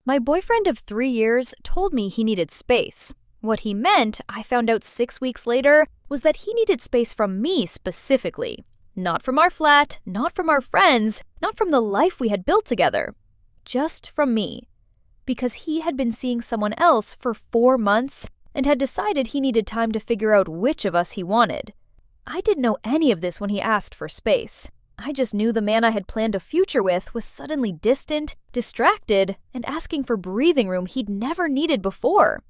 My boyfriend of 3 years told me he needed space. What he meant, I found out 6 weeks later, was that he needed space from me specifically. Not from our flat, not from our friends, not from the life we had built together. Just from me. Because he had been seeing someone else for 4 months and had decided he needed time to figure out which of us he wanted. I didn't know any of this when he asked for space. I just knew the man I had planned a future with was suddenly distant, distracted, and asking for breathing room he'd never needed before.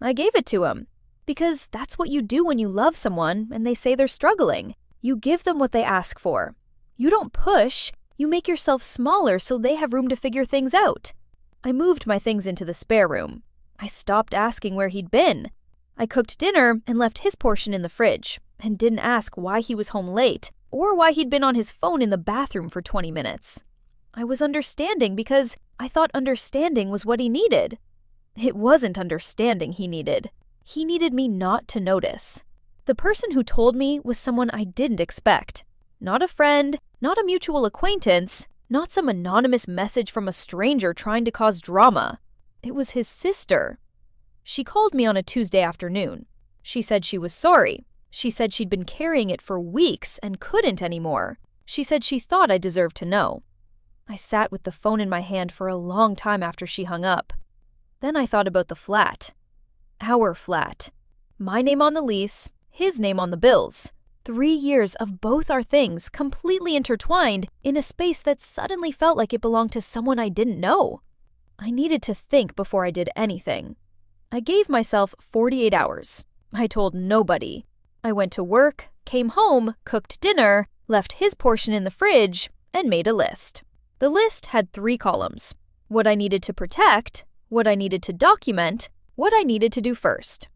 I gave it to him. Because that's what you do when you love someone and they say they're struggling. You give them what they ask for. You don't push, you make yourself smaller so they have room to figure things out. I moved my things into the spare room. I stopped asking where he'd been. I cooked dinner and left his portion in the fridge, and didn't ask why he was home late, or why he'd been on his phone in the bathroom for 20 minutes. I was understanding because I thought understanding was what he needed. It wasn't understanding he needed. He needed me not to notice. The person who told me was someone I didn't expect. Not a friend, not a mutual acquaintance, not some anonymous message from a stranger trying to cause drama. It was his sister. She called me on a Tuesday afternoon. She said she was sorry. She said she'd been carrying it for weeks and couldn't anymore. She said she thought I deserved to know. I sat with the phone in my hand for a long time after she hung up. Then I thought about the flat. Our flat. My name on the lease, his name on the bills. 3 years of both our things completely intertwined in a space that suddenly felt like it belonged to someone I didn't know. I needed to think before I did anything. I gave myself 48 hours. I told nobody. I went to work, came home, cooked dinner, left his portion in the fridge, and made a list. The list had 3 columns. What I needed to protect, what I needed to document, what I needed to do first.